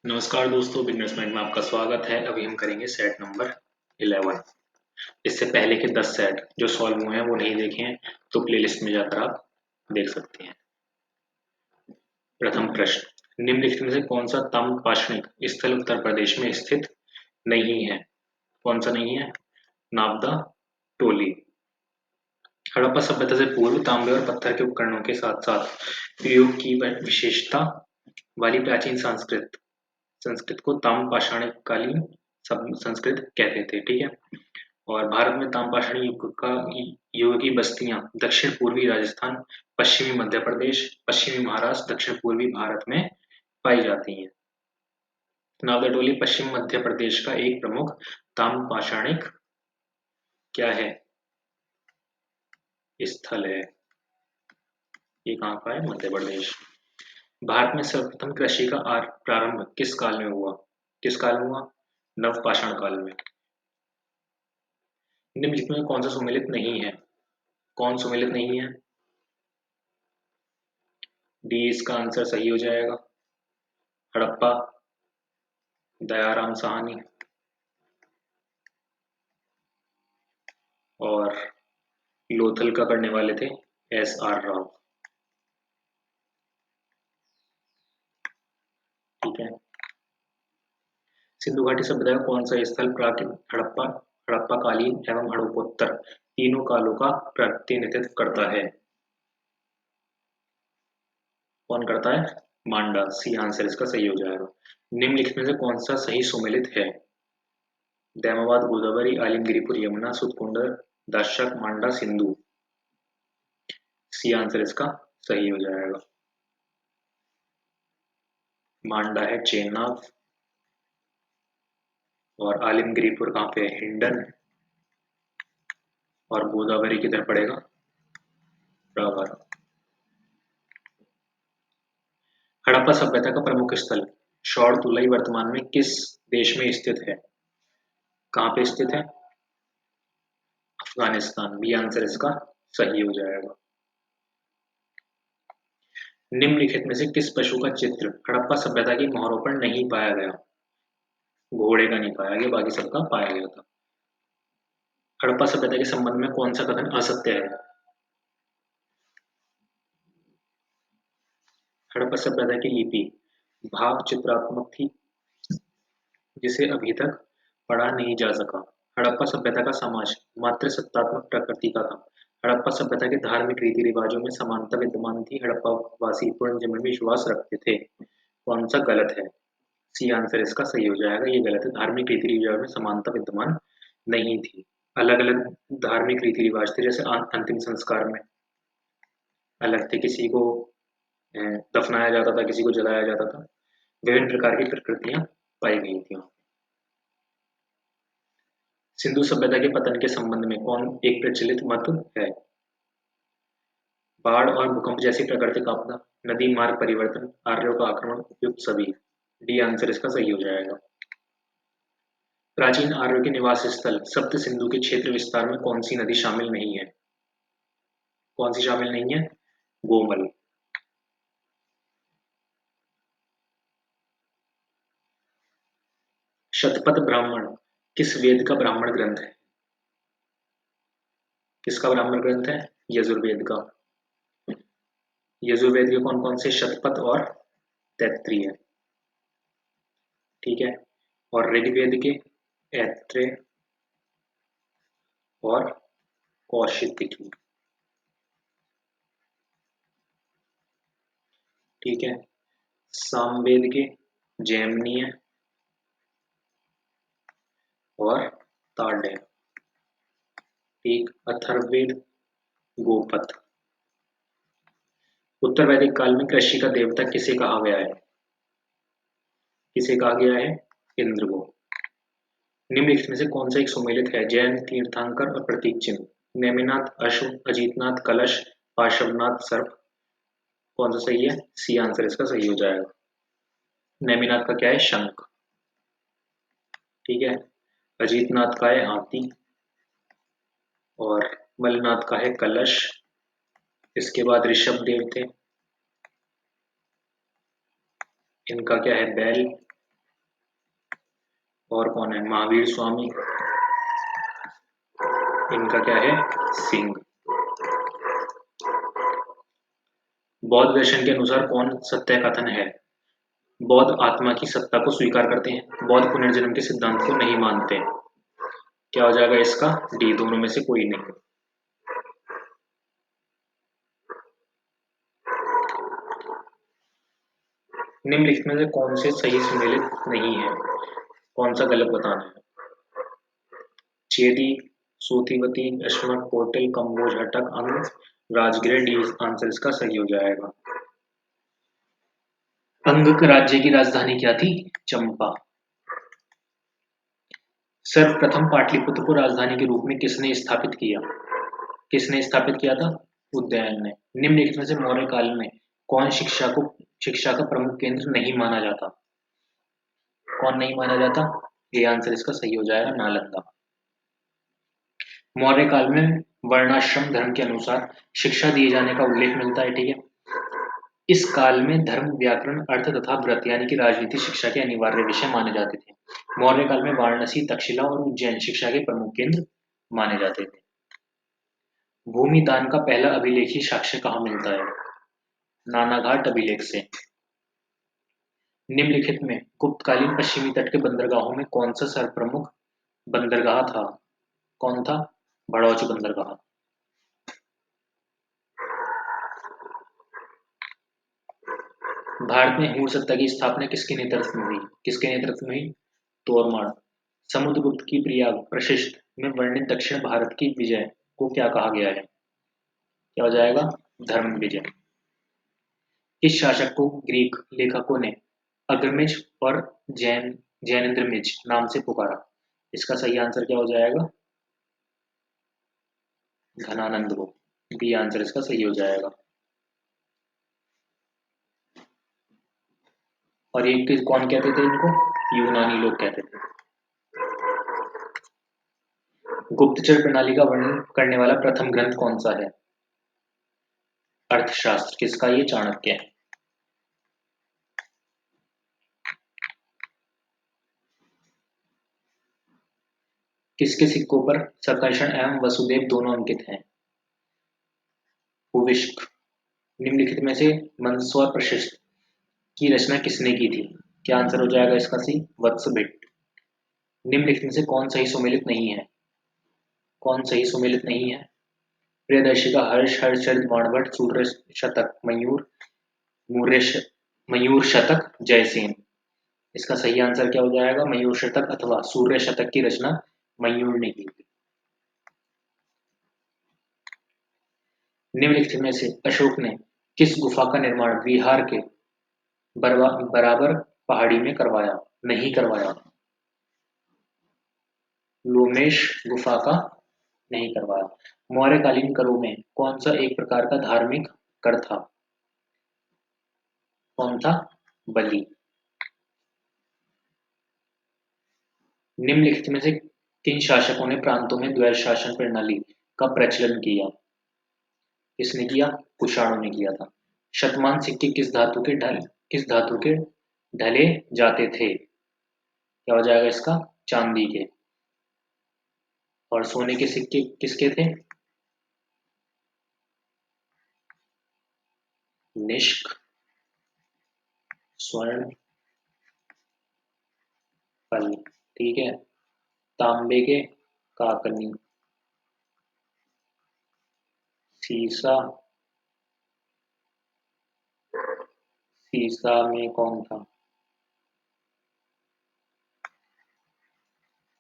नमस्कार दोस्तों, business mind में आपका स्वागत है। अभी हम करेंगे सेट नंबर 11। इससे पहले के 10 सेट जो सॉल्व हुए हैं वो नहीं देखे हैं तो प्लेलिस्ट में जाकर आप देख सकते हैं। प्रथम प्रश्न, निम्नलिखित में से कौन सा ताम्र पाषाणिक स्थल उत्तर प्रदेश में स्थित नहीं है? कौन सा नहीं है? नावदा, टोली। हड़प्पा सभ्यता से पूर्व तांबे और पत्थर के उपकरणों के साथ साथ प्रयोग की विशेषता वाली प्राचीन संस्कृत संस्कृत को ताम्रपाषाणकालीन संस्कृत कहते थे। ठीक है। और भारत में ताम्रपाषाणी युग की बस्तियां दक्षिण पूर्वी राजस्थान, पश्चिमी मध्य प्रदेश, पश्चिमी महाराष्ट्र, दक्षिण पूर्वी भारत में पाई जाती हैं। नावदटोली पश्चिम मध्य प्रदेश का एक प्रमुख ताम्रपाषाणिक क्या है? स्थल है। ये कहाँ का है? मध्य प्रदेश। भारत में सर्वप्रथम कृषि का प्रारंभ किस काल में हुआ? किस काल में हुआ? नवपाषाण काल में। निम्नलिखित में कौन सा सुमेलित नहीं है? कौन सुमेलित नहीं है? डी इसका आंसर सही हो जाएगा। हड़प्पा, दयाराम साहनी और लोथल का करने वाले थे एस आर राव। ठीक है। सिंधु घाटी सभ्यता का कौन सा स्थल प्राचीन हड़प्पा कालीन एवं हड़प्पोत्तर तीनों कालों का प्रतिनिधित्व करता है? कौन करता है? मांडा। सी आंसर इसका सही हो जाएगा। निम्नलिखित में से कौन सा सही सुमेलित है? दैमाबाद, गोदावरी, आलिमगिरीपुर, यमुना, सुतकुंड, दाशक, मांडा, सिंधु। सी आंसर इसका सही हो जाएगा। मांडा है चेनाब और आलिमगिरीपुर कहाँ पे है? हिंडन। और गोदावरी किधर पड़ेगा? रावर। हड़प्पा सभ्यता का प्रमुख स्थल शौड़ तुलई वर्तमान में किस देश में स्थित है? कहाँ पे स्थित है? अफगानिस्तान। बी आंसर इसका सही हो जाएगा। निम्नलिखित में से किस पशु का चित्र हड़प्पा सभ्यता की मोहरों पर नहीं पाया गया? घोड़े का नहीं पाया गया, बाकी सबका पाया गया था। हड़प्पा सभ्यता के संबंध में कौन सा कथन असत्य है? हड़प्पा सभ्यता की लिपि भाव चित्रात्मक थी जिसे अभी तक पढ़ा नहीं जा सका। हड़प्पा सभ्यता का समाज मात्र सत्तात्मक प्रकृति का था। हड़प्पा सभ्यता के धार्मिक रीति रिवाजों में समानता विद्यमान थी। हड़प्पा वासी पूर्ण में विश्वास रखते थे। कौन सा गलत है? सी आंसर इसका सही हो जाएगा। ये गलत है। धार्मिक रीति रिवाज में समानता विद्यमान नहीं थी। अलग अलग धार्मिक रीति रिवाज थे। जैसे अंतिम संस्कार में अलग थे, किसी को दफनाया जाता था, किसी को जलाया जाता था। विभिन्न प्रकार की प्रकृतियां पाई गई थी। सिंधु सभ्यता के पतन के संबंध में कौन एक प्रचलित मत है? बाढ़ और भूकंप जैसी प्राकृतिक आपदा, नदी मार्ग परिवर्तन, आर्यों का आक्रमण, उपयुक्त सभी। डी आंसर इसका सही हो जाएगा। प्राचीन आर्यों के निवास स्थल सप्त सिंधु के क्षेत्र विस्तार में कौन सी नदी शामिल नहीं है? कौन सी शामिल नहीं है? गोमल। शतपथ ब्राह्मण किस वेद का ब्राह्मण ग्रंथ है? किसका ब्राह्मण ग्रंथ है? यजुर्वेद का। यजुर्वेद के कौन कौन से? शतपथ और तैत्तिरीय। ठीक है। और ऋग्वेद के ऐत्रेय और कौशिकी। ठीक है। सामवेद के जैमिनीय और ताड़य। ठीक। अथर्ववेद गोपथ। उत्तर वैदिक काल में कृषि का देवता किसे कहा गया है? किसे कहा गया है? इंद्र को। निम्नलिखित में से कौन सा एक सुमेलित है? जैन तीर्थंकर और प्रतीक चिन्ह। नेमिनाथ, अश्व, अजीतनाथ, कलश, पार्श्वनाथ, सर्प। कौन सा सही है? सी आंसर इसका सही हो जाएगा। नेमिनाथ का क्या है? शंख। ठीक है। अजीतनाथ का है हाथी और मलनाथ का है कलश। इसके बाद ऋषभ देव थे, इनका क्या है? बैल। और कौन है? महावीर स्वामी, इनका क्या है? सिंह। बौद्ध दर्शन के अनुसार कौन सत्य कथन है? बौद्ध आत्मा की सत्ता को स्वीकार करते हैं, बौद्ध पुनर्जन्म के सिद्धांत को नहीं मानते। क्या हो जाएगा इसका? डी, दोनों में से कोई नहीं। निम्नलिखित में से कौन से सही सम्मिलित नहीं है? कौन सा गलत बताना है? चेदी, सूतीवती, अश्मक, कोटिल, कम्बोज, हटक, अंग, राजगृह। डी आंसर इसका सही हो जाएगा। अंग राज्य की राजधानी क्या थी? चंपा। सर्वप्रथम पाटलिपुत्र को राजधानी के रूप में किसने स्थापित किया? किसने स्थापित किया था? उदयन ने। निम्नलिखित में से मौर्य काल में कौन शिक्षा का प्रमुख केंद्र नहीं माना जाता? कौन नहीं माना जाता? ये आंसर इसका सही हो जाएगा, नालंदा। मौर्य काल में वर्णाश्रम धर्म के अनुसार शिक्षा दिए जाने का उल्लेख मिलता है, ठीक है। इस काल में धर्म, व्याकरण, अर्थ तथा व्रत यानी कि राजनीति शिक्षा के अनिवार्य विषय माने जाते थे। मौर्य काल में वाराणसी, तक्षशिला और उज्जैन शिक्षा के प्रमुख केंद्र माने जाते थे। भूमि दान का पहला अभिलेखी साक्ष्य कहाँ मिलता है? नानाघाट अभिलेख से। निम्नलिखित में गुप्तकालीन पश्चिमी तट के बंदरगाहों में कौन सा सर्वप्रमुख बंदरगाह था? कौन था? बड़ौच बंदरगाह। भारत में हूर सत्ता की स्थापना किसके नेतृत्व में हुई? किसके नेतृत्व में हुई? तोरमाड़। समुद्रगुप्त की प्रयाग प्रशिष्ट में वर्णित दक्षिण भारत की विजय को क्या कहा गया है? क्या हो जाएगा? धर्म विजय। किस शासक को ग्रीक लेखकों ने अग्रमिज और जैनेन्द्रमिज नाम से पुकारा? इसका सही आंसर क्या हो जाएगा? घनानंद को। बी आंसर इसका सही हो जाएगा। और ये कौन कहते थे इनको? यूनानी लोग कहते थे। गुप्तचर प्रणाली का वर्णन करने वाला प्रथम ग्रंथ कौन सा है? अर्थशास्त्र। किसका? ये चाणक्य है। किसके सिक्कों पर सकर्षण एवं वसुदेव दोनों अंकित हैं? भूविष्क। निम्नलिखित में से मंदस्वर प्रशिष्ट की रचना किसने की थी? क्या आंसर हो जाएगा इसका? सी, वत्स बिट। निम्नलिखित में से कौन सही सुमेलित नहीं है? कौन सही सुमेलित नहीं है? प्रियदर्शिका, हर्ष, हर्षचरित, बाणभट्ट, सूर्य शतक, मयूर शतक, जयसेन। इसका सही आंसर क्या हो जाएगा? मयूर शतक अथवा सूर्य शतक की रचना मयूर ने की थी। निम्नलिखित में से अशोक ने किस गुफा का निर्माण बिहार के बराबर पहाड़ी में करवाया? नहीं करवाया? लोमेश गुफा का नहीं करवाया। मौर्यकालीन करों में कौन सा एक प्रकार का धार्मिक कर था? कौन था? बलि। निम्नलिखित में से किन शासकों ने प्रांतों में द्वैध शासन प्रणाली का प्रचलन किया? किसने किया? कुषाणों ने किया था। शतमान सिक्के किस धातु के ढले जाते थे? क्या हो जाएगा इसका? चांदी के। और सोने के सिक्के किसके थे? निष्क, स्वर्ण, पल। ठीक है। तांबे के काकनी, सीसा। सीसा में कौन था?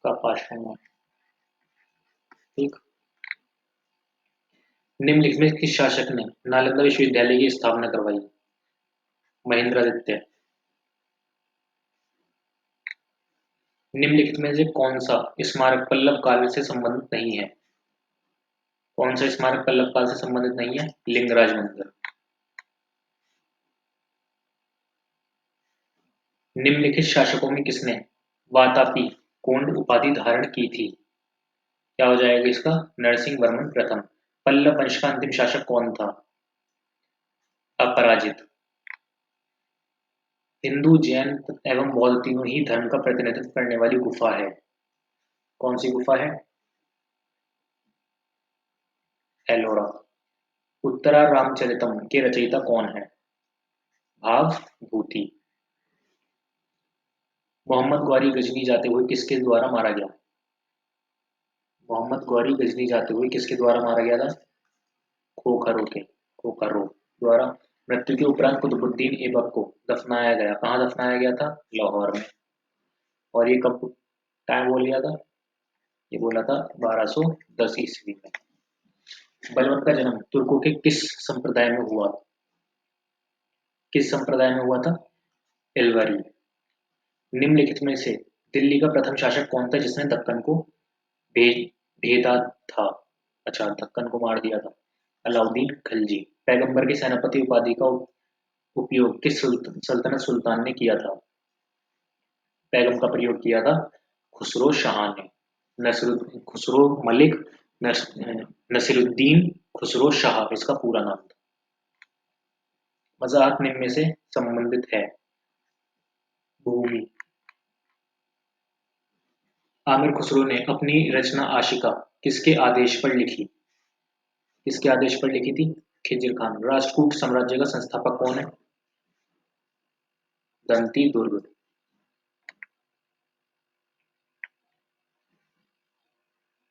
कपाषण। ठीक। निम्नलिखित में किस शासक ने नालंदा विश्वविद्यालय की स्थापना करवाई? महेंद्रगुप्त। निम्नलिखित में से कौन सा स्मारक पल्लव काल से संबंधित नहीं है? कौन सा स्मारक पल्लव काल से संबंधित नहीं है? लिंगराज मंदिर। निम्नलिखित शासकों में किसने वातापी कोंड उपाधि धारण की थी? क्या हो जाएगा इसका? नरसिंह वर्मन प्रथम। पल्लव वंश का अंतिम शासक कौन था? अपराजित। हिंदू, जैन एवं बौद्ध तीनों ही धर्म का प्रतिनिधित्व करने वाली गुफा है। कौन सी गुफा है? एलोरा। उत्तरा रामचरितम के रचयिता कौन है? भाव भूति। मोहम्मद गौरी गजनी जाते हुए किसके द्वारा मारा गया? मोहम्मद गौरी गजनी जाते हुए किसके द्वारा मारा गया था? खोखरों के खोखरों द्वारा। मृत्यु के उपरांत कुतुबुद्दीन ऐबक को दफनाया गया। कहाँ दफनाया गया था? लाहौर में। और ये कब टाइम बोल लिया था? ये बोला था 1210 ईस्वी में। बलवंत का जन्म तुर्कों के किस संप्रदाय में हुआ? किस संप्रदाय में हुआ था? एल्वरी। निम्नलिखित में से दिल्ली का प्रथम शासक कौन था जिसने दक्कन को भेज भेदा था? अच्छा, दक्कन को मार दिया था। अलाउद्दीन खिलजी। पैगंबर की सेनापति उपाधि का उपयोग किस सल्तनत सुल्तान ने किया था? पैगम का प्रयोग किया था खुसरो शाह ने। खुसरो मलिक नस, नसीरुद्दीन खुसरो शाह इसका पूरा नाम था। वजाहत निम्न में से संबंधित है? भूमि। आमिर खुसरो ने अपनी रचना आशिका किसके आदेश पर लिखी? किसके आदेश पर लिखी थी? खिजिर खान। राष्ट्रकूट साम्राज्य का संस्थापक कौन है? दंती दुर्ग।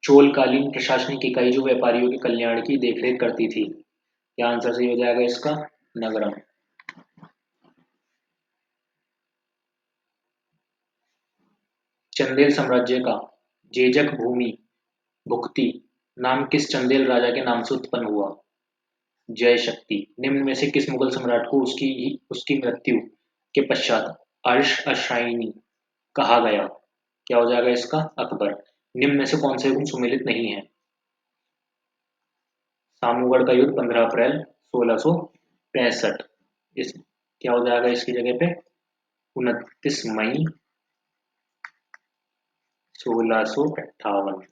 चोलकालीन प्रशासनिक इकाई जो व्यापारियों के कल्याण की देखरेख करती थी, क्या आंसर सही हो जाएगा इसका? नगरम। चंदेल साम्राज्य का जेजक भूमि भुक्ति नाम किस चंदेल राजा के नाम से उत्पन्न हुआ? जय शक्ति। निम्न में से किस मुगल सम्राट को उसकी मृत्यु के पश्चात अर्श अशाइनी कहा गया? क्या हो जाएगा इसका? अकबर। निम्न में से कौन से युग सुमेलित नहीं है? सामूगढ़ का युद्ध 15 अप्रैल 1665। इस क्या हो जाएगा इसकी जगह पे? 29 मई 1658।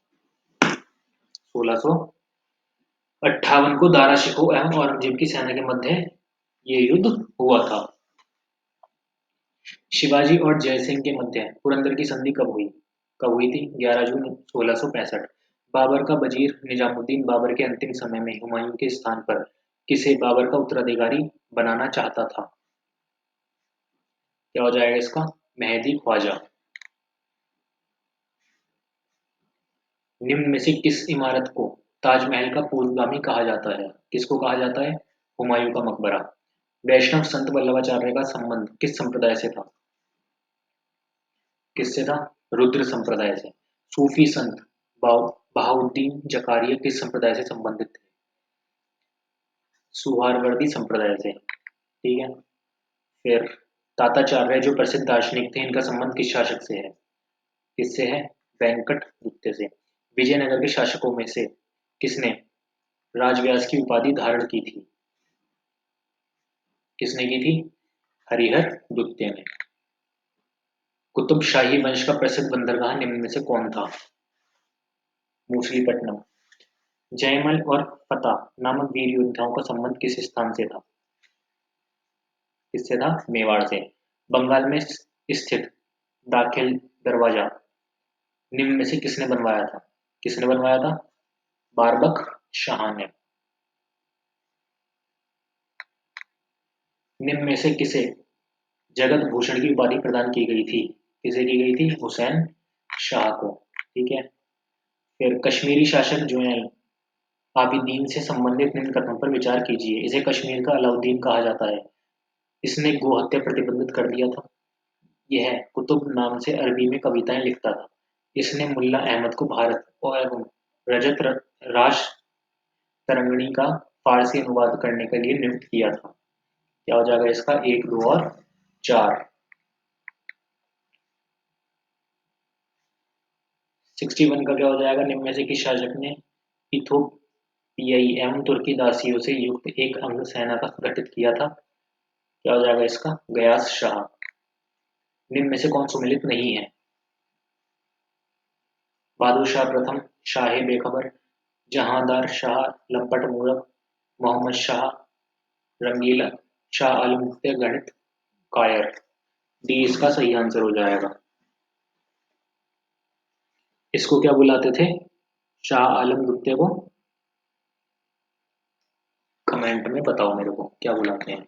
1658 को दारा शिकोह एवं औरंगजेब की सेना के मध्य ये युद्ध हुआ था। शिवाजी और जयसिंह के मध्य पुरंदर की संधि कब हुई? कब हुई थी? 11 जून 1665। बाबर का वजीर निजामुद्दीन बाबर के अंतिम समय में हुमायूं के स्थान पर किसे बाबर का उत्तराधिकारी बनाना चाहता था? क्या हो जाएगा इसका? मेहदी ख्वाजा। निम्न में से किस इमारत को ताजमहल का पूर्वगामी कहा जाता है? किसको कहा जाता है? हुमायूं का मकबरा। वैष्णव संत वल्लभाचार्य का संबंध किस संप्रदाय से था? किससे था? रुद्र संप्रदाय से। सूफी संत बहाउद्दीन जकारिया किस संप्रदाय से संबंधित थे? सुहारवर्दी संप्रदाय से। ठीक है। फिर ताताचार्य जो प्रसिद्ध दार्शनिक थे, इनका संबंध किस शासक से है? किससे है? वेंकट गुप्त से। विजयनगर के शासकों में से किसने राजव्यास की उपाधि धारण की थी? किसने की थी? हरिहर द्वितीय ने। कुतुब शाही वंश का प्रसिद्ध बंदरगाह निम्न में से कौन था? मूसलीपट्टनम। जयमल और फतेह नामक वीर योद्धाओं का संबंध किस स्थान से था? किससे था? मेवाड़ से। बंगाल में स्थित दाखिल दरवाजा निम्न में से किसने बनवाया था? किसने बनवाया था? बारबक शाह ने। निम्न में से किसे जगत भूषण की उपाधि प्रदान की गई थी? किसे की गई थी? हुसैन शाह को। ठीक है। फिर कश्मीरी शासक जुनैल आबिदीन से संबंधित निम्न कथनों पर विचार कीजिए। इसे कश्मीर का अलाउद्दीन कहा जाता है। इसने गो हत्या प्रतिबंधित कर दिया था। यह कुतुब नाम से अरबी में कविताएं लिखता था। इसने मुल्ला अहमद को भारत और रजत राज तरंगिणी का फारसी अनुवाद करने के लिए नियुक्त किया था। क्या हो जाएगा इसका? 1, 2 और 4। 61 का क्या हो जाएगा? निम्न में से किस शासक ने इथोपियाई एवं तुर्की दासियों से युक्त एक अंग सेना का गठित किया था? क्या हो जाएगा इसका? गयास शाह। निम्न में से कौन सुमेलित नहीं है? बहादुर शाह प्रथम, शाह बेखबर, जहांदार शाह लंपट मूरख, मोहम्मद शाह रंगीला, शाह आलम गणित कायर। डी इसका सही आंसर हो जाएगा। इसको क्या बुलाते थे, शाह आलम द्वितीय को? कमेंट में बताओ मेरे को क्या बुलाते हैं।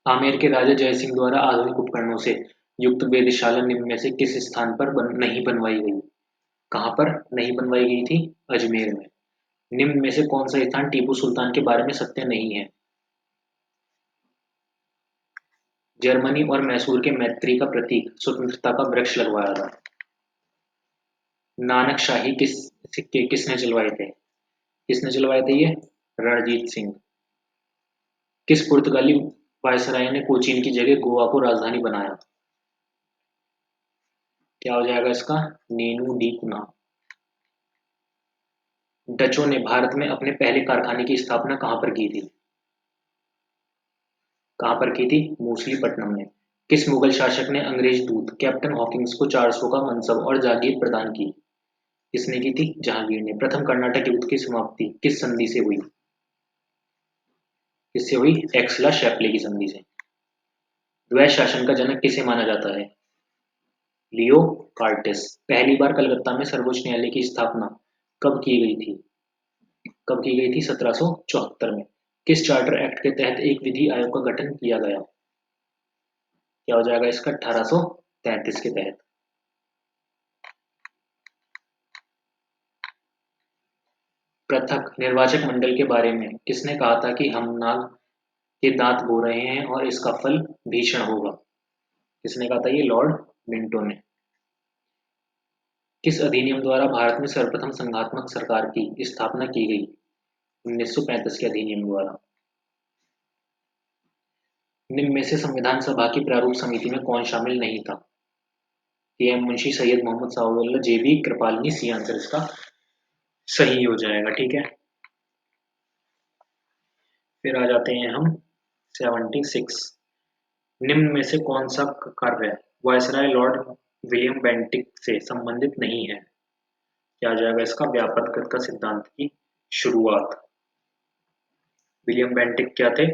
आमेर के राजा जय सिंह द्वारा आधुनिक उपकरणों से युक्त वेधशाला निम्न में से किस स्थान पर नहीं बनवाई गई? कहाँ पर नहीं बनवाई गई थी? अजमेर में। निम्न में से कौन सा स्थान टीपू सुल्तान के बारे में सत्य नहीं है? जर्मनी और मैसूर के मैत्री का प्रतीक स्वतंत्रता का वृक्ष लगवाया था। नानक शाही किस सिक्के किसने चलवाए थे? किसने चलवाए थे ये? रणजीत सिंह। किस पुर्तगाली वायसराय ने कोचीन की जगह गोवा को राजधानी बनाया? क्या हो जाएगा इसका? नेनू डी कुना। डचों ने भारत में अपने पहले कारखाने की स्थापना कहाँ पर की थी? कहाँ पर की थी? मूसलीपट्टनम में। किस मुगल शासक ने अंग्रेज दूत कैप्टन हॉकिंस को 400 का मनसब और जागीर प्रदान की? किसने की थी? जहांगीर ने। प्रथम कर्नाटक युद्ध की समाप्ति किस संधि से हुई? किससे हुई? एक्सला शैपले की संधि से। द्वैत शासन का जनक किसे माना जाता है? लियो कार्टेस। पहली बार कलकत्ता में सर्वोच्च न्यायालय की स्थापना कब की गई थी? कब की गई थी? 1774 में। किस चार्टर एक्ट के तहत एक विधि आयोग का गठन किया गया? क्या हो जाएगा इसका? 1833 के तहत। पृथक निर्वाचक मंडल के बारे में किसने कहा था कि हम नाग के दांत बो रहे हैं और इसका फल भीषण होगा? किसने कहा था ये? लॉर्ड मिंटो ने। किस अधिनियम द्वारा भारत में सर्वप्रथम संघात्मक सरकार की स्थापना की गई? 1935 के अधिनियम द्वारा। निम्न में से संविधान सभा की प्रारूप समिति में कौन शामिल नहीं था? K M Munshi, Syed Mohammad Saadulla, J B Kripalani. C answer इसका सही हो जाएगा। ठीक है, फिर आ जाते हैं हम 76। निम्न में से कौन सा कार्य वायसराय लॉर्ड विलियम बेंटिक से संबंधित नहीं है? क्या आ जाएगा इसका? व्यापकता का सिद्धांत की शुरुआत। विलियम बेंटिक क्या थे?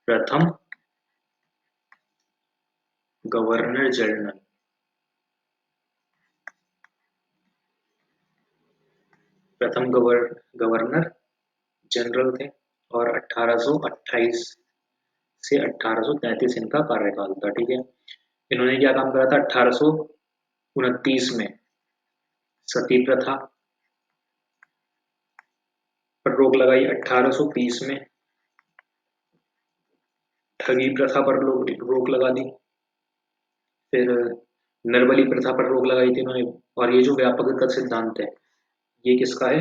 प्रथम गवर्नर जनरल। प्रथम गवर्नर जनरल थे और 1828 से 1833 इनका कार्यकाल था। ठीक है, इन्होंने क्या काम करा था? 1829 में सती प्रथा पर रोक लगाई, 1830 में ठगी प्रथा पर रोक लगा दी, फिर नरबली प्रथा पर रोक लगाई थी इन्होंने। और ये जो व्यापक का सिद्धांत है ये किसका है?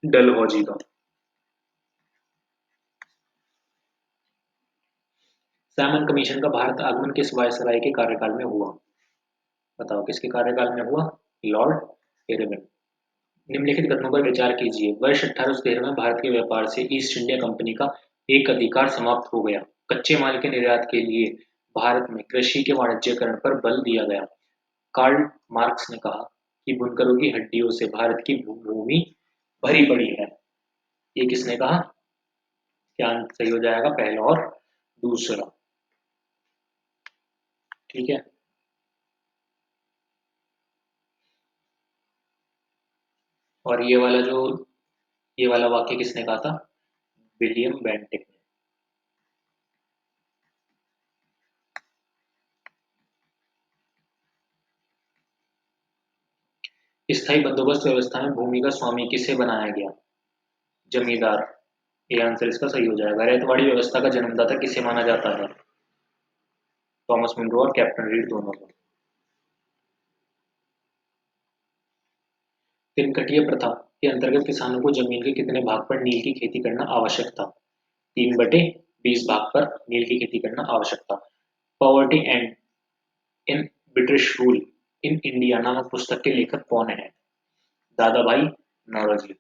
डलहौजी का। सैमन कमीशन का भारत आगमन किस वायसराय के कार्यकाल में हुआ? बताओ किसके कार्यकाल में हुआ? Lord Irwin. निम्नलिखित कथनों पर विचार कीजिए। वर्ष 1813 में भारत के व्यापार से ईस्ट इंडिया कंपनी का एक अधिकार समाप्त हो गया। कच्चे माल के निर्यात के लिए भारत में कृषि के वाणिज्यकरण पर बल दिया गया। कार्ल मार्क्स ने कहा कि बुनकरों की हड्डियों से भारत की भूमि भरी पड़ी है। ये किसने कहा? क्या सही हो जाएगा? पहला और दूसरा। ठीक है, और ये वाला वाक्य किसने कहा था? विलियम बेंटिक ने। स्थायी बंदोबस्त व्यवस्था में भूमि का स्वामी किसे बनाया गया? जमींदार। ये आंसर इसका सही हो जाएगा। रैयतवाड़ी व्यवस्था का जन्मदाता किसे माना जाता है? थॉमस मुनरो और कैप्टन रीड दोनों को। तिनकटिया प्रथा के अंतर्गत किसानों को जमीन के कितने भाग पर नील की खेती करना आवश्यक था? 3/20 भाग पर नील की खेती करना आवश्यक था। Poverty and in British rule in India नामक पुस्तक के लेखक कौन है? दादा भाई नौरोजी।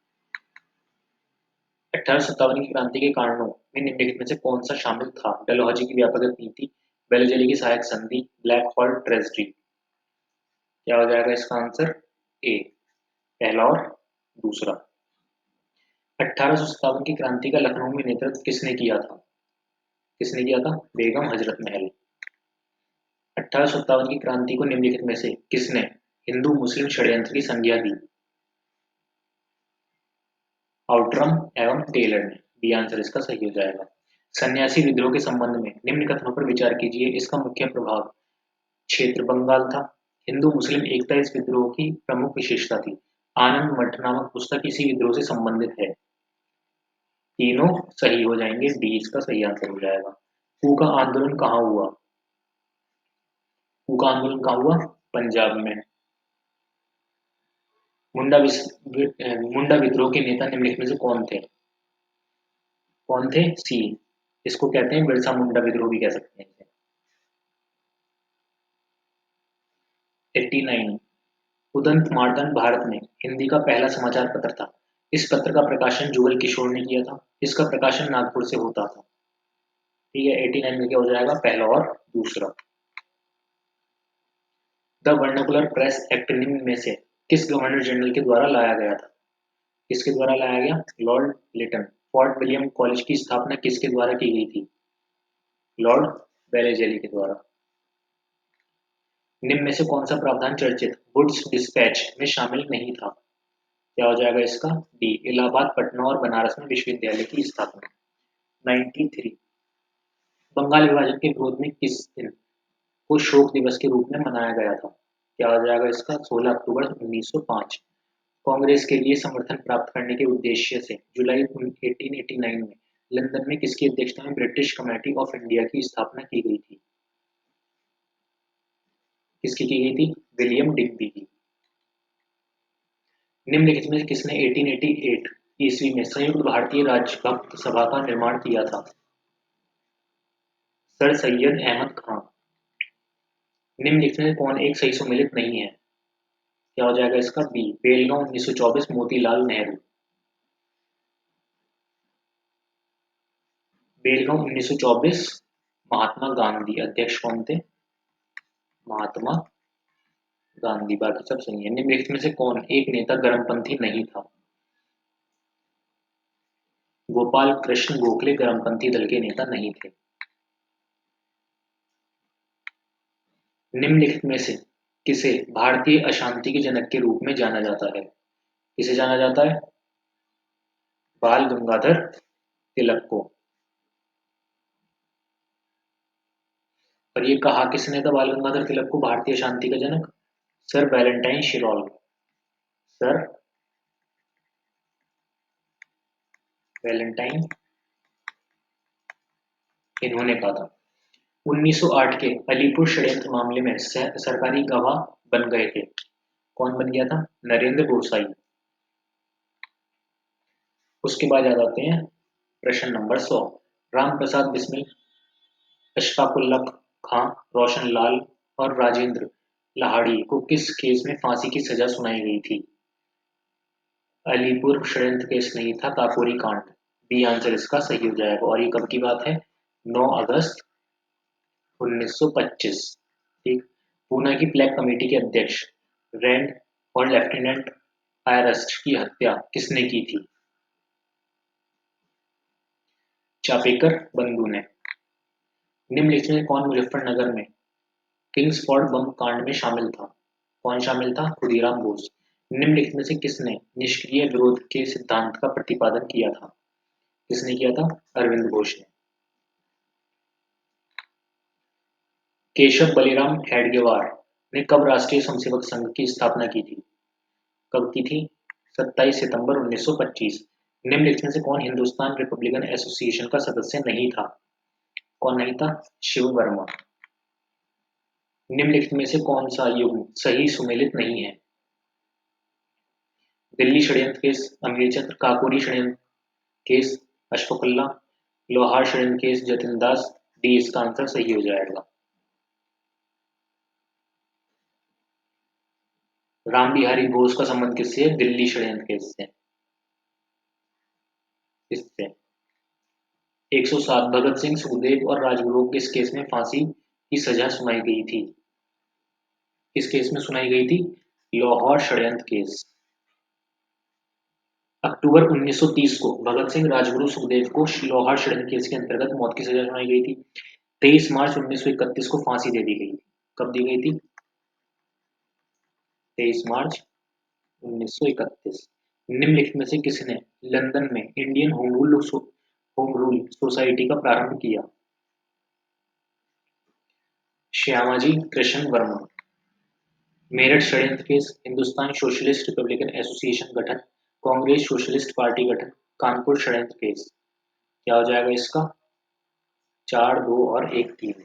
1857 की क्रांति के कारणों में निम्नलिखित में से कौन सा शामिल था? डलहौजी की व्यापक नीति, बेलजली की सहायक संधि, ब्लैक हॉल ट्रेजडी। क्या हो जाएगा इसका आंसर? ए, पहला और दूसरा। 1857 की क्रांति का लखनऊ में नेतृत्व किसने किया था? किसने किया था? बेगम हजरत महल। 1857 की क्रांति को निम्नलिखित में से किसने हिंदू मुस्लिम षड्यंत्र की संज्ञा दी? आउटरम एवं टेलर ने। बी आंसर इसका सही हो जाएगा। सन्यासी विद्रोह के संबंध में निम्न कथनों पर विचार कीजिए, इसका मुख्य प्रभाव क्षेत्र बंगाल था। हिंदू मुस्लिम एकता इस विद्रोह की प्रमुख विशेषता थी। आनंद मठ नामक पुस्तक इसी विद्रोह से संबंधित है। तीनों सही हो जाएंगे, डी इसका सही आंसर हो जाएगा। कू का आंदोलन कहाँ हुआ? कू का आंदोलन कहाँ हुआ? पंजाब में। मुंडा विद्रोह के नेता निम्नलिखित में से कौन थे? कौन थे? सी। इसको कहते हैं बिरसा मुंडा विद्रोह भी कह सकते हैं। 89। उदंत मार्तंड भारत में हिंदी का पहला समाचार पत्र था। इस पत्र का प्रकाशन जुगल किशोर ने किया था। इसका प्रकाशन नागपुर से होता था। ठीक है, 89 में क्या हो जाएगा? पहला और दूसरा। द वर्नाकुलर प्रेस एक्ट निम्न में से किस गवर्नर जनरल के द्वारा लाया गया था? किसके द्वारा लाया गया? Lord Lytton. Fort William college की स्थापना किसके द्वारा की गई थी? लॉर्ड वेलेजली के द्वारा। निम्न में से कौन सा प्रावधान चर्चित वुड्स डिस्पैच में शामिल नहीं था? क्या हो जाएगा इसका? डी। इलाहाबाद, पटना और बनारस में विश्वविद्यालय की स्थापना। 93। बंगाल विभाजन के विरोध में किस दिन को शोक दिवस के रूप में मनाया गया था? क्या हो जाएगा इसका? 16 अक्टूबर 1905। कांग्रेस के लिए समर्थन प्राप्त करने के उद्देश्य से जुलाई 1889 में लंदन में किसकी अध्यक्षता में ब्रिटिश कमेटी ऑफ इंडिया की स्थापना की गई थी? किसकी की गई थी? विलियम डिग्बी की। निम्नलिखित में से किसने 1888 ईस्वी में संयुक्त भारतीय राजभक्त सभा का निर्माण किया था? सर सैयद अहमद खान। निम्नलिखित में कौन एक सही सुमेलित नहीं है? क्या हो जाएगा इसका? बी। बेलगांव 1924 मोतीलाल नेहरू। बेलगांव 1924 महात्मा गांधी अध्यक्ष कौन थे? महात्मा गांधी। बाकी सब सही है। निम्नलिखित में से कौन एक नेता गर्मपंथी नहीं था? गोपाल कृष्ण गोखले गर्मपंथी दल के नेता नहीं थे। निम्नलिखित में से किसे भारतीय अशांति के जनक के रूप में जाना जाता है? किसे जाना जाता है? बाल गंगाधर तिलक को। और ये कहा किसने था बाल गंगाधर तिलक को भारतीय शांति का जनक? Sir Valentine Chirol. Sir Valentine इन्होंने कहा था। 1908 के अलीपुर षड्यंत्र मामले में सरकारी गवाह बन गए थे। कौन बन गया था? नरेंद्र गोसाई। उसके बाद याद आते हैं प्रश्न नंबर 100। राम प्रसाद बिस्मिल, अशफाकुल्ला खां, रोशन लाल और राजेंद्र लाहिड़ी को किस केस में फांसी की सजा सुनाई गई थी? अलीपुर षड्यंत्र केस नहीं था, काकोरी कांड। बी आंसर इसका सही हो जाएगा। और ये कब की बात है? 9 अगस्त 1925। ठीक। पूना की ब्लैक कमेटी के अध्यक्ष रैंड और लेफ्टिनेंट आयरस्ट की हत्या किसने की थी? चापेकर बंधु ने। निम्नलिखित में कौन मुजफ्फरनगर में किंग्सफोर्ड बम कांड में शामिल था? कौन शामिल था? खुदीराम बोस। निम्नलिखित में से किसने निष्क्रिय विरोध के सिद्धांत का प्रतिपादन किया था? किसने किया था? अरविंद घोष ने। केशव बलिराम हेडगेवार ने कब राष्ट्रीय स्वयंसेवक संघ की स्थापना की थी? कब की थी? 27 सितंबर 1925। निम्नलिखित में से कौन हिंदुस्तान रिपब्लिकन एसोसिएशन का सदस्य नहीं था? कौन नहीं था? शिव वर्मा। निम्नलिखित में से कौन सा युग्म सही सुमेलित नहीं है? दिल्ली षड्यंत्र केस, अमृतचंद्र, काकोरी षड्यंत्र केस, अशफाकुल्ला, लोहार षड्यंत्र केस, जतिन दास। डी इसका आंसर सही हो जाएगा। राम बिहारी घोष का संबंध किससे है? दिल्ली षड्यंत्र केस से। इससे 107 भगत सिंह, सुखदेव और राजगुरु को किस केस में फांसी की सजा सुनाई गई थी? किस केस में सुनाई गई थी? लाहौर षड्यंत्र केस। अक्टूबर 1930 को भगत सिंह, राजगुरु, सुखदेव को लाहौर षड्यंत्र केस के अंतर्गत मौत की सजा सुनाई गई थी। 23 मार्च 1931 को फांसी दे दी गई थी। कब दी गई थी? 23 मार्च 1931। निम्नलिखित में से किसने लंदन में इंडियन होम रूल सोसाइटी का प्रारंभ किया? श्यामाजी कृष्ण वर्मा। मेरठ षड्यंत्र case, Hindustan socialist Republican association गठन, कांग्रेस सोशलिस्ट पार्टी गठन, कानपुर षड्यंत्र केस। क्या हो जाएगा इसका? 4, 2 और 1, 3।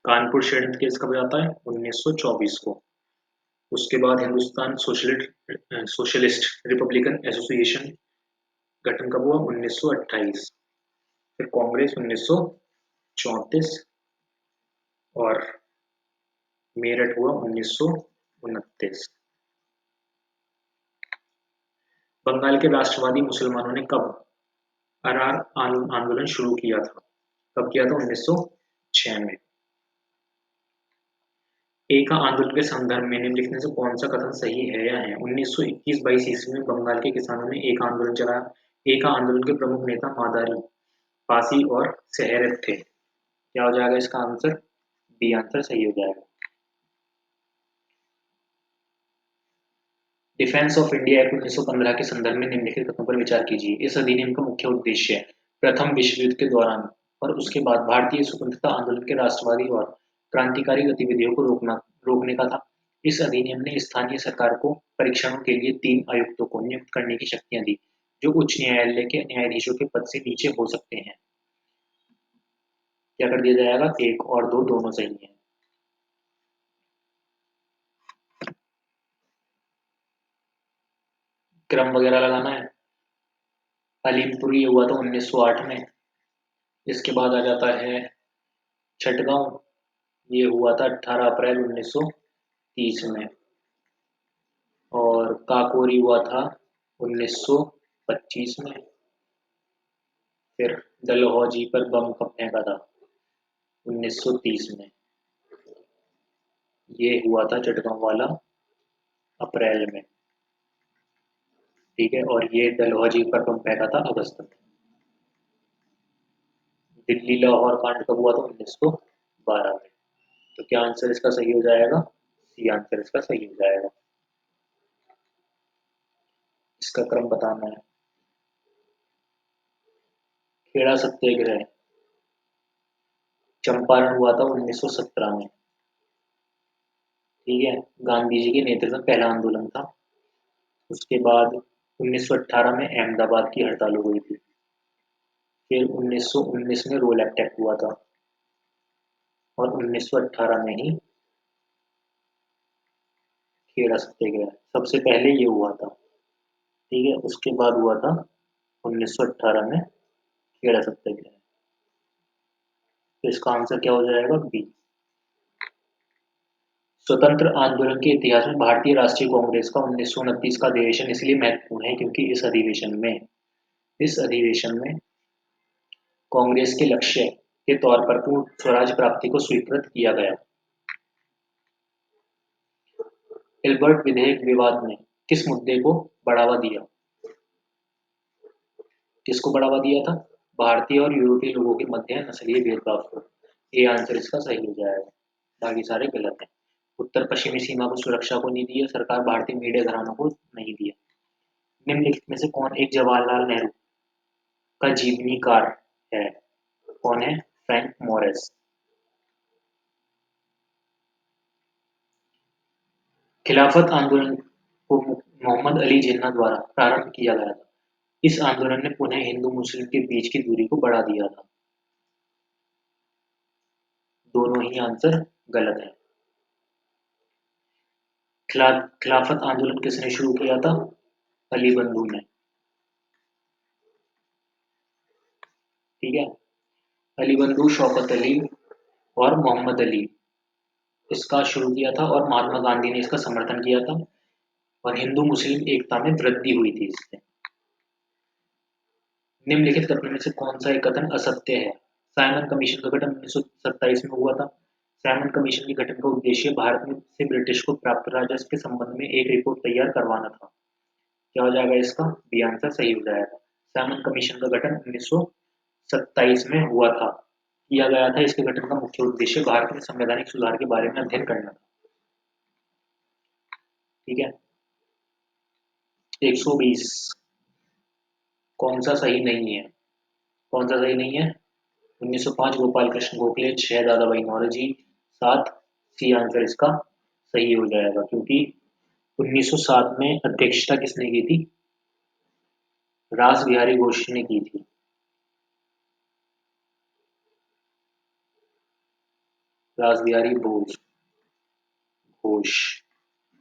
कानपुर षड्यंत्र केस कब जाता है? 1924 को। उसके बाद हिंदुस्तान सोशलिस्ट रिपब्लिकन एसोसिएशन गठन कब हुआ? 1928। फिर कांग्रेस 1934 और मेरठ हुआ 1929। बंगाल के राष्ट्रवादी मुसलमानों ने कब अरार आंदोलन शुरू किया था? कब किया था? 1906 में। एका आंदोलन के संदर्भ में निम्नलिखित से कौन सा कथन सही है या है? 1921-22 ईस्वी में बंगाल के किसानों ने एक आंदोलन चलाया। एका आंदोलन के प्रमुख नेता मादारी, पासी और सेहरत थे। क्या हो जाएगा इसका आंसर? बी आंसर सही हो जाएगा। डिफेंस ऑफ इंडिया एक्ट 1915 के संदर्भ में निम्नलिखित कथनों पर विचार कीजिए। इस अधिनियम का मुख्य उद्देश्य प्रथम विश्व युद्ध के दौरान और उसके बाद भारतीय स्वतंत्रता आंदोलन के राष्ट्रवादी और क्रांतिकारी गतिविधियों को रोकने का था। इस अधिनियम ने स्थानीय सरकार को परीक्षणों के लिए 3 आयुक्तों को नियुक्त करने की शक्तियां दी, जो उच्च न्यायालय के न्यायाधीशों के पद से नीचे हो सकते हैं। क्या कर दिया जाएगा? 1 और 2 दोनों सही है। क्रम वगैरह लगाना है। अलीमपुर ये हुआ था 1908 में। इसके बाद आ जाता है छठगांव, ये हुआ था 18 अप्रैल 1930 में। और काकोरी हुआ था 1925 में। फिर डलहौजी पर बम कब फेंका था? 1930 में। ये हुआ था चटगांव वाला अप्रैल में। ठीक है, और ये डलहौजी पर बम फेंका था अगस्त में। दिल्ली लाहौर कांड कब हुआ था? 1912 में। तो क्या आंसर इसका सही हो जाएगा? सी आंसर इसका सही हो जाएगा। इसका क्रम बताना है। खेड़ा सत्याग्रह चंपारण हुआ था 1917 में। ठीक है, गांधी जी के नेतृत्व में पहला आंदोलन था। उसके बाद 1918 में अहमदाबाद की हड़ताल हो गई थी। फिर 1919 में रोल अटैक हुआ था और 1918 में ही खेड़ा सत्याग्रह सबसे पहले ये हुआ था। ठीक है, उसके बाद हुआ था 1918 में खेड़ा सत्याग्रह। तो इसका आंसर क्या हो जाएगा? बी। स्वतंत्र आंदोलन के इतिहास में भारतीय राष्ट्रीय कांग्रेस का 1929 का अधिवेशन इसलिए महत्वपूर्ण है क्योंकि इस अधिवेशन में कांग्रेस के लक्ष्य के तौर पर पूर्ण स्वराज प्राप्ति को स्वीकृत किया गया। एल्बर्ट विधेयक विवाद ने किस मुद्दे को बढ़ावा दिया? किसको बढ़ावा दिया था? भारतीय और यूरोपीय लोगों के मध्य नस्लीय भेदभाव को। ये आंसर इसका सही हो जाएगा, बाकी सारे गलत हैं। उत्तर पश्चिमी सीमा को सुरक्षा को नहीं दिया सरकार, भारतीय मीडिया घरानों को नहीं दिया। निम्नलिखित में से कौन एक जवाहरलाल नेहरू का जीवनीकार है? कौन है? फ्रैंक मोरेस। खिलाफत आंदोलन को मोहम्मद अली जिन्ना द्वारा प्रारंभ किया गया था। इस आंदोलन ने पुनः हिंदू मुस्लिम के बीच की दूरी को बढ़ा दिया था। दोनों ही आंसर गलत है। खिलाफत आंदोलन किसने शुरू किया था? अली बंधु ने। ठीक है, अली बंधु, शौकत अली और मोहम्मद अली इसका शुरू किया था और महात्मा गांधी ने इसका समर्थन किया था और हिंदू मुस्लिम एकता में वृद्धि हुई थी इससे। निम्नलिखित कथनों में से कौन सा एक कथन असत्य है? साइमन कमीशन का गठन 1927 में हुआ था। साइमन कमीशन के गठन का उद्देश्य भारत में से ब्रिटिश को प्राप्त राजस्व के संबंध में एक रिपोर्ट तैयार करवाना था। क्या हो जाएगा इसका? बी आंसर सही हो जाएगा। साइमन कमीशन का गठन 1927 में हुआ था। किया गया था। इसके गठन का मुख्य उद्देश्य भारत में संवैधानिक सुधार के बारे में अध्ययन करना था। ठीक है। 120 कौन सा सही नहीं है? कौन सा सही नहीं है? 1905 गोपाल कृष्ण गोखले, 6 दादाभाई नौरोजी, 7 सी आंसर इसका सही हो जाएगा, क्योंकि 1907 में अध्यक्षता किसने की थी? रास बिहारी घोष ने की थी। रास बिहारी बोस घोष,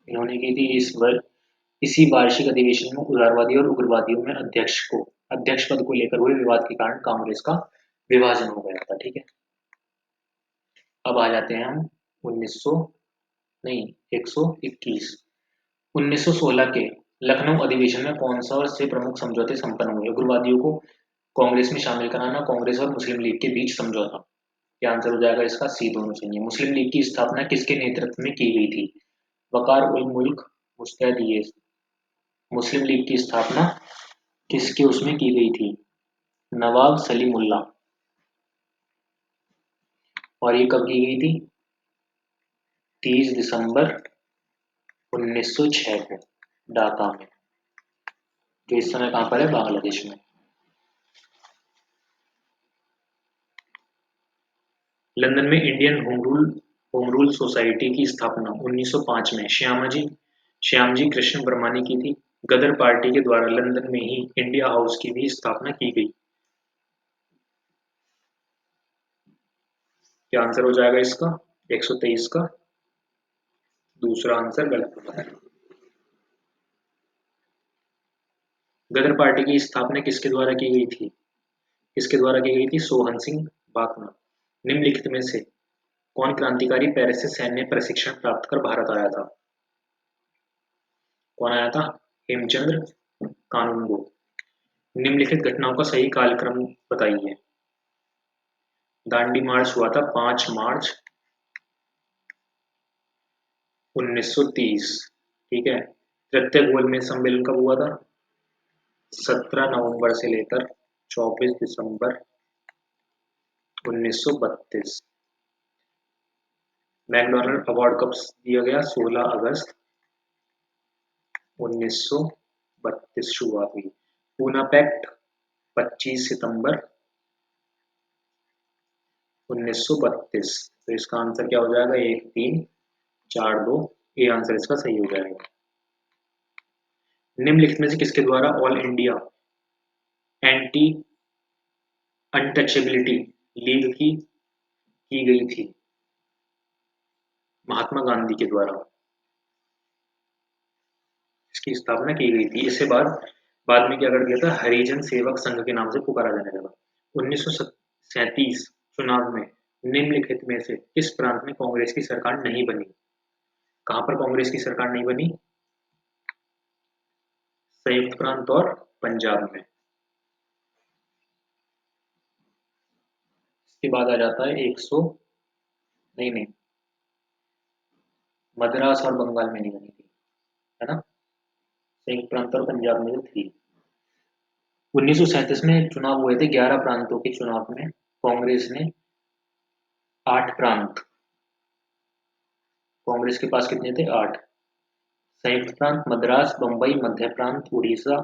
इन्होंने की थी। इसी वार्षिक अधिवेशन में उदारवादी और उग्रवादियों में अध्यक्ष पद को लेकर हुए विवाद के कारण कांग्रेस का विभाजन हो गया था। ठीक है। अब आ जाते हैं हम 1900 नहीं 121 1916 के लखनऊ अधिवेशन में कौन सा और से प्रमुख समझौते संपन्न हुए? उग्रवादियों को कांग्रेस में शामिल कराना, कांग्रेस और मुस्लिम लीग के बीच समझौता। क्या आंसर हो जाएगा इसका? सी दोनों चाहिए। मुस्लिम लीग की स्थापना किसके नेतृत्व में की गई थी? वकार उल मुल्क मुस्तैद। ये मुस्लिम लीग की स्थापना किसके उसमें की गई थी? नवाब सलीमुल्लाह। और ये कब की गई थी? 30 दिसंबर 1906 को ढाका में, जो इस समय कहाँ पर है? बांग्लादेश में। लंदन में इंडियन होम रूल सोसाइटी की स्थापना 1905 में श्यामजी कृष्ण वर्मा ने की थी। गदर पार्टी के द्वारा लंदन में ही इंडिया हाउस की भी स्थापना की गई। क्या आंसर हो जाएगा इसका? 123 का दूसरा आंसर गलत होता है। गदर पार्टी की स्थापना किसके द्वारा की गई थी? किसके द्वारा की गई थी? सोहन सिंह बाकना। निम्नलिखित में से कौन क्रांतिकारी पेरिस से सैन्य प्रशिक्षण प्राप्त कर भारत आया था? कौन आया था? हेमचंद्र कानूनगो। निम्नलिखित घटनाओं का सही कालक्रम बताइए। दांडी मार्च हुआ था 5 मार्च 1930। ठीक है। तृतीय गोलमेज सम्मेलन कब हुआ था? 17 नवंबर से लेकर 24 दिसंबर 1932। मैकडॉनल्ड अवार्ड कब दिया गया? 16 अगस्त 1932 शुरुआत हुई। पूना पैक्ट 25 सितंबर 1932। तो इसका आंसर क्या हो जाएगा? 1 3 4 2। ये आंसर इसका सही हो जाएगा। निम्नलिखित में से किसके द्वारा all India anti untouchability league की गई थी? महात्मा गांधी के द्वारा इसकी स्थापना की गई थी। इसके बाद बाद में क्या कर दिया था? हरिजन सेवक संघ के नाम से पुकारा जाने लगा। 1937 चुनाव में निम्नलिखित में से किस प्रांत में कांग्रेस की सरकार नहीं बनी? कहां पर कांग्रेस की सरकार नहीं बनी? संयुक्त प्रांत और पंजाब में। इसके बाद आ जाता है 100 नहीं नहीं मद्रास और बंगाल में नहीं बनी थी, है ना? संयुक्त प्रांत और पंजाब में जो थी। 1937 में चुनाव हुए थे 11 प्रांतों के चुनाव में कांग्रेस ने 8 प्रांत, कांग्रेस के पास कितने थे? 8। संयुक्त प्रांत मद्रास, बंबई, मध्य प्रांत, उड़ीसा,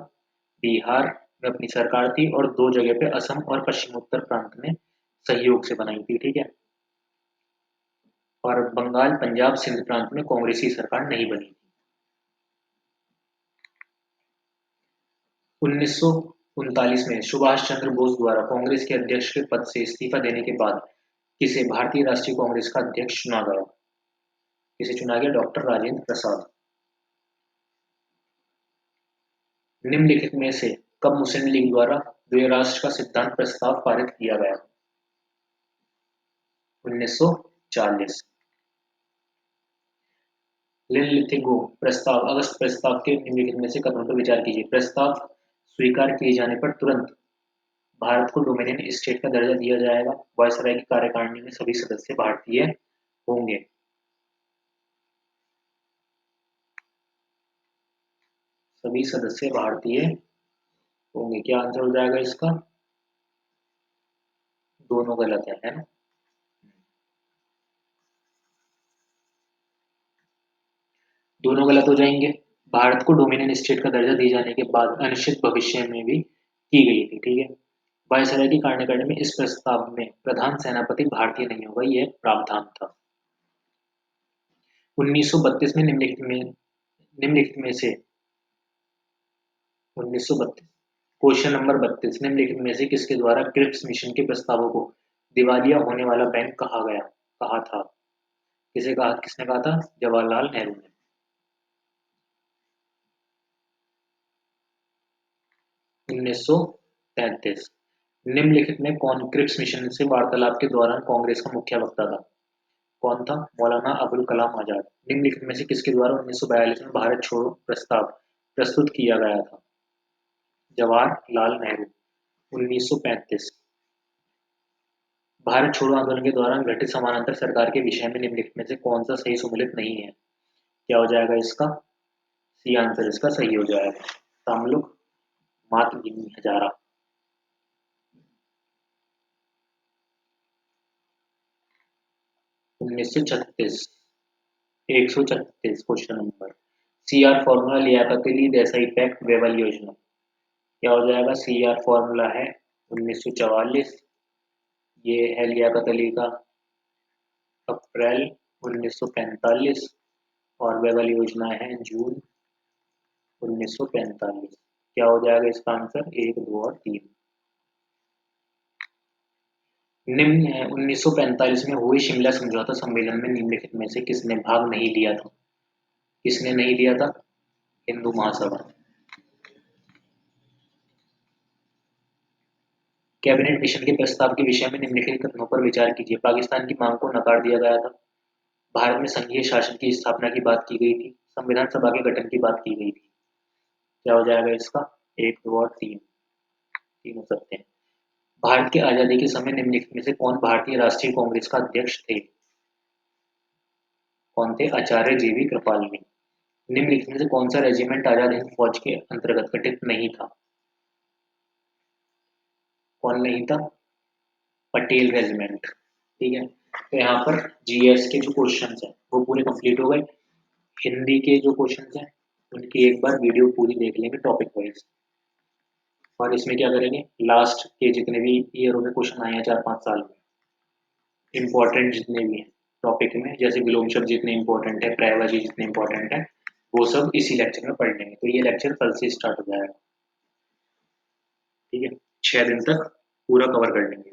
बिहार में अपनी सरकार थी, और 2 जगह पे असम और पश्चिमोत्तर प्रांत में सहयोग से बनाई थी। ठीक है। और बंगाल, पंजाब, सिंध प्रांत में कांग्रेस की सरकार नहीं बनी थी। 1939 में सुभाष चंद्र बोस द्वारा कांग्रेस के अध्यक्ष के पद से इस्तीफा देने के बाद किसे भारतीय राष्ट्रीय कांग्रेस का अध्यक्ष चुना गया? किसे चुना गया? डॉक्टर राजेंद्र प्रसाद। निम्नलिखित में से कब मुस्लिम लीग द्वारा द्वैराष्ट्र का सिद्धांत प्रस्ताव पारित किया गया? 1940। लिनलिथिगो प्रस्ताव अगस्त प्रस्ताव के निम्नलिखित में से कथनों पर विचार कीजिए। प्रस्ताव स्वीकार किए जाने पर तुरंत भारत को डोमिनियन स्टेट का दर्जा दिया जाएगा। वायसराय की कार्यकारिणी में सभी सदस्य भारतीय होंगे। सभी सदस्य भारतीय होंगे। क्या आंसर हो जाएगा इसका? दोनों गलत है ना? दोनों गलत हो जाएंगे। भारत को डोमिनियन स्टेट का दर्जा दिए जाने के बाद अनिश्चित भविष्य में भी की गई थी, ठीक है। वायसराय की कार्यकारिणी में इस प्रस्ताव में प्रधान सेनापति भारतीय नहीं होगा, यह प्रावधान था। 1932 में निम्नलिखित में से 1932 क्वेश्चन नंबर 32 निम्नलिखित में से किसके द्वारा क्रिप्स मिशन के प्रस्तावों को दिवालिया होने वाला बैंक कहा था? किसने कहा था? जवाहरलाल नेहरू ने। 1933 निम्नलिखित में कौन क्रिप्स मिशन से वार्तालाप के दौरान कांग्रेस का मुख्य वक्ता था? कौन था? मौलाना अबुल कलाम आजाद। निम्नलिखित में से किसके द्वारा 1942 में भारत छोड़ो प्रस्ताव प्रस्तुत किया गया था? जवाहरलाल नेहरू। 1935 भारत छोड़ो आंदोलन के दौरान घटित समानांतर सरकार के विषय में निम्नलिखित में से कौन सा सही सुमेलित नहीं है? क्या हो जाएगा इसका? सी आंसर इसका सही हो जाएगा, Tamluk Matangini Hazra. 1936 136 question number. C R formula Liaquat Ali Desai pact Wavell योजना। क्या हो जाएगा? सी आर फॉर्मूला है 1944, ये है लियाकत अली का अप्रैल 1945 और वेवल योजना है जून 1945। क्या हो जाएगा इसका आंसर? 1, 2 और 3। निम्न है 1945 में हुए शिमला समझौता सम्मेलन में निम्नलिखित में से किसने भाग नहीं लिया था? किसने नहीं लिया था? हिंदू महासभा। कैबिनेट मिशन के प्रस्ताव के विषय में निम्नलिखित कथनों पर विचार कीजिए। पाकिस्तान की मांग को नकार दिया गया था। भारत में संघीय शासन की स्थापना की बात की गई थी। संविधान सभा के गठन की बात की गई थी। क्या हो जाएगा इसका? 1, 2 और 3, तीन हो सकते हैं। भारत की आजादी के समय निम्नलिखित में से कौन भारतीय राष्ट्रीय कांग्रेस का अध्यक्ष थे? कौन थे? आचार्य जीवी कृपालनी। निम्नलिखित में से कौन सा रेजिमेंट आजाद हिंद फौज के अंतर्गत गठित नहीं था? कौन नहीं था? पटेल रेजिमेंट, ठीक है। तो यहाँ पर जीएस के जो क्वेश्चंस हैं वो पूरे कंप्लीट हो गए। हिंदी के जो क्वेश्चंस हैं उनकी एक बार वीडियो पूरी देख लेंगे टॉपिक वाइज, और इसमें क्या करेंगे, लास्ट के जितने भी ईयरों में क्वेश्चन आए हैं 4-5 साल में इम्पोर्टेंट जितने भी हैं टॉपिक में, जैसे विलोम शब्द जितने इंपॉर्टेंट है, पर्यायवाची जितने इंपॉर्टेंट है, वो सब इसी लेक्चर में पढ़ लेंगे। तो ये लेक्चर कल से स्टार्ट हो जाएगा, ठीक है। 6 दिन तक पूरा कवर कर लेंगे।